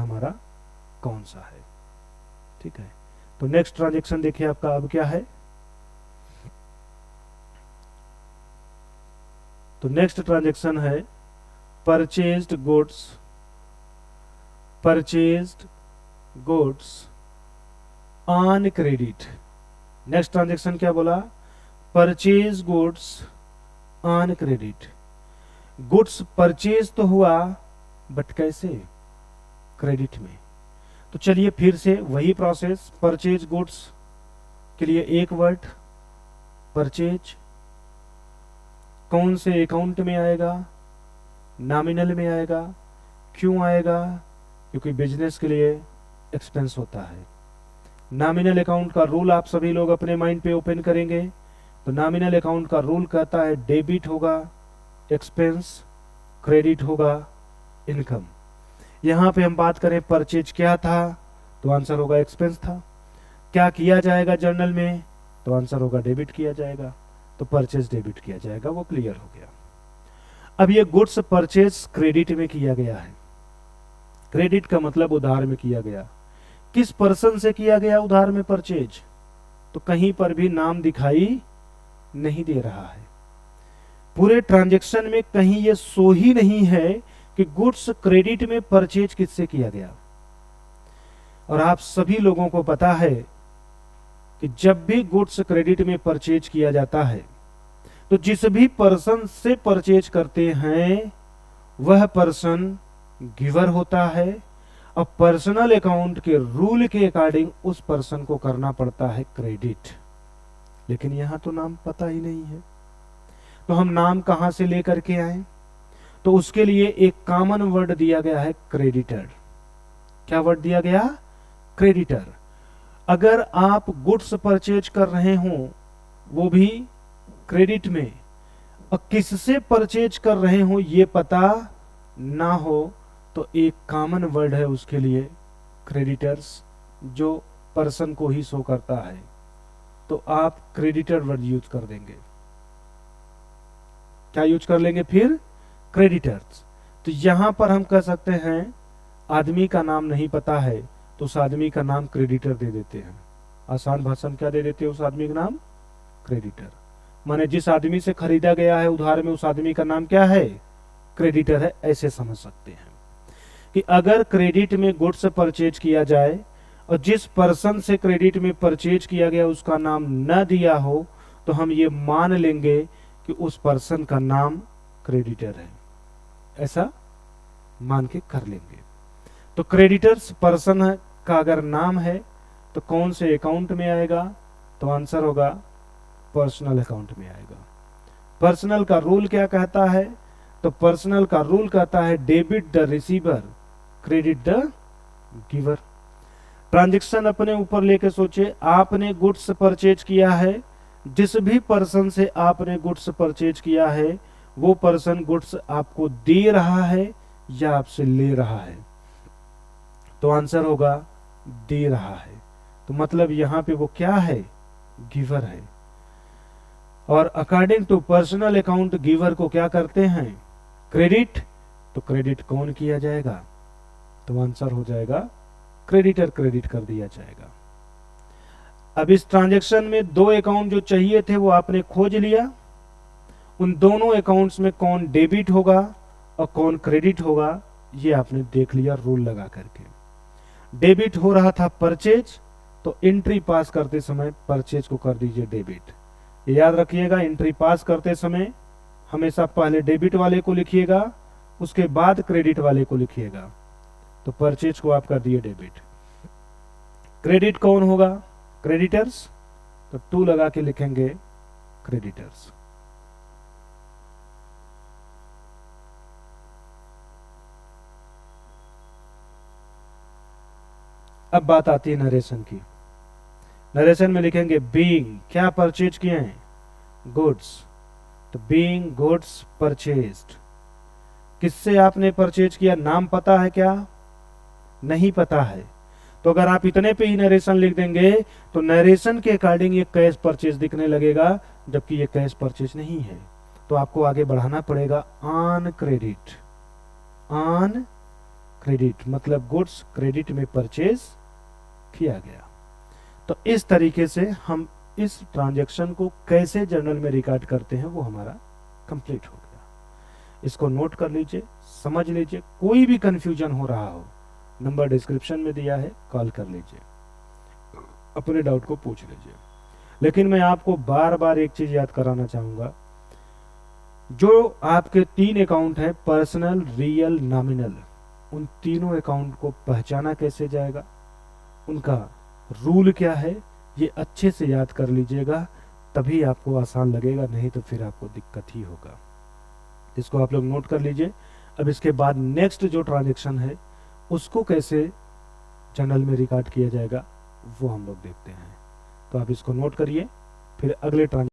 हमारा कौन सा है। ठीक है, तो नेक्स्ट ट्रांजेक्शन देखिए आपका अब क्या है। तो नेक्स्ट ट्रांजेक्शन है purchased goods, purchased goods on credit. Next transaction क्या बोला, purchase goods on credit. Goods purchase तो हुआ बट कैसे, क्रेडिट में। तो चलिए फिर से वही प्रोसेस, परचेज गुड्स के लिए एक वर्ड परचेज, कौन से अकाउंट में आएगा, नॉमिनल में आएगा। क्यों आएगा, क्योंकि बिजनेस के लिए एक्सपेंस होता है। नॉमिनल अकाउंट का रूल आप सभी लोग अपने माइंड पे ओपन करेंगे। तो नॉमिनल अकाउंट का रूल कहता है डेबिट होगा एक्सपेंस, क्रेडिट होगा इनकम। यहां पे हम बात करें परचेज क्या था, तो आंसर होगा एक्सपेंस था। क्या किया जाएगा जर्नल में, तो आंसर होगा डेबिट किया जाएगा। तो परचेज डेबिट किया जाएगा, वो क्लियर हो गया। अब ये गुड्स परचेज क्रेडिट में किया गया है। क्रेडिट का मतलब उधार में किया गया। किस पर्सन से किया गया उधार में परचेज, तो कहीं पर भी नाम दिखाई नहीं दे रहा है। पूरे ट्रांजैक्शन में कहीं ये शो ही नहीं है कि गुड्स क्रेडिट में परचेज किससे किया गया। और आप सभी लोगों को पता है कि जब भी गुड्स क्रेडिट में परचेज किया जाता है तो जिस भी पर्सन से परचेज करते हैं वह पर्सन गिवर होता है, और पर्सनल अकाउंट के रूल के अकॉर्डिंग उस पर्सन को करना पड़ता है क्रेडिट। लेकिन यहां तो नाम पता ही नहीं है, तो हम नाम कहां से लेकर के आए, तो उसके लिए एक कॉमन वर्ड दिया गया है क्रेडिटर। क्या वर्ड दिया गया, क्रेडिटर। अगर आप गुड्स परचेज कर रहे हो वो भी क्रेडिट में, और किससे परचेज कर रहे हो ये पता ना हो, तो एक कॉमन वर्ड है उसके लिए क्रेडिटर्स, जो पर्सन को ही शो करता है। तो आप क्रेडिटर वर्ड यूज कर देंगे। क्या यूज कर लेंगे फिर, क्रेडिटर्स। तो यहां पर हम कह सकते हैं आदमी का नाम नहीं पता है तो उस आदमी का नाम क्रेडिटर दे देते हैं। आसान भाषा में क्या दे देते हैं उस आदमी का नाम, क्रेडिटर। माने जिस आदमी से खरीदा गया है उधार में उस आदमी का नाम क्या है, क्रेडिटर है। ऐसे समझ सकते हैं कि अगर क्रेडिट में गुड्स परचेज किया जाए और जिस पर्सन से क्रेडिट में परचेज किया गया उसका नाम न दिया हो, तो हम ये मान लेंगे कि उस पर्सन का नाम क्रेडिटर है। ऐसा मान के कर लेंगे। तो क्रेडिटर्स पर्सन का अगर नाम है तो कौन से अकाउंट में आएगा, तो आंसर होगा पर्सनल अकाउंट में आएगा। पर्सनल का रूल क्या कहता है, तो पर्सनल का रूल कहता है debit the receiver, credit the giver. Transaction अपने ऊपर लेके सोचे, आपने गुड्स परचेज किया है, जिस भी पर्सन से आपने गुड्स परचेज किया है वो पर्सन गुड्स आपको दे रहा है या आपसे ले रहा है, तो आंसर होगा दे रहा है। तो मतलब यहां पे वो क्या है, गिवर है। और according to personal account giver को क्या करते हैं, क्रेडिट। तो क्रेडिट कौन किया जाएगा, तो आंसर हो जाएगा क्रेडिटर, क्रेडिट कर दिया जाएगा। अब इस ट्रांजैक्शन में दो अकाउंट जो चाहिए थे वो आपने खोज लिया। उन दोनों अकाउंट्स में कौन डेबिट होगा और कौन क्रेडिट होगा ये आपने देख लिया रूल लगा करके। डेबिट हो रहा था परचेज, तो एंट्री पास करते समय परचेज को कर दीजिए डेबिट। ये याद रखिएगा, एंट्री पास करते समय हमेशा पहले डेबिट वाले को लिखिएगा, उसके बाद क्रेडिट वाले को लिखिएगा। तो परचेज को आप कर दिए डेबिट। क्रेडिट कौन होगा, क्रेडिटर्स। तो 2 लगा के लिखेंगे क्रेडिटर्स। अब बात आती है नरेशन की। नरेशन में लिखेंगे बीइंग, क्या परचेज किए हैं, गुड्स। तो बीइंग गुड्स परचेज्ड, किससे आपने परचेज किया, नाम पता है क्या, नहीं पता है। तो अगर आप इतने पे ही नरेशन लिख देंगे तो नरेशन के अकॉर्डिंग ये कैश परचेज दिखने लगेगा, जबकि ये कैश परचेज नहीं है। तो आपको आगे बढ़ाना पड़ेगा ऑन क्रेडिट, ऑन क्रेडिट, मतलब गुड्स क्रेडिट में परचेज किया गया। तो इस तरीके से हम इस ट्रांजैक्शन को कैसे जर्नल में रिकॉर्ड करते हैं वो हमारा कंप्लीट हो गया। इसको नोट कर लीजिए, समझ लीजिए, कोई भी कंफ्यूजन हो रहा हो नंबर डिस्क्रिप्शन में दिया है, कॉल कर लीजिए, अपने डाउट को पूछ लीजिए। लेकिन मैं आपको बार बार एक चीज याद कराना चाहूंगा, जो आपके 3 अकाउंट है, पर्सनल, रियल, नॉमिनल, उन तीनों अकाउंट को पहचाना कैसे जाएगा, उनका रूल क्या है, ये अच्छे से याद कर लीजिएगा, तभी आपको आसान लगेगा, नहीं तो फिर आपको दिक्कत ही होगा। इसको आप लोग नोट कर लीजिए। अब इसके बाद नेक्स्ट जो ट्रांजेक्शन है उसको कैसे जर्नल में रिकॉर्ड किया जाएगा वो हम लोग देखते हैं। तो आप इसको नोट करिए, फिर अगले ट्रांजेक्शन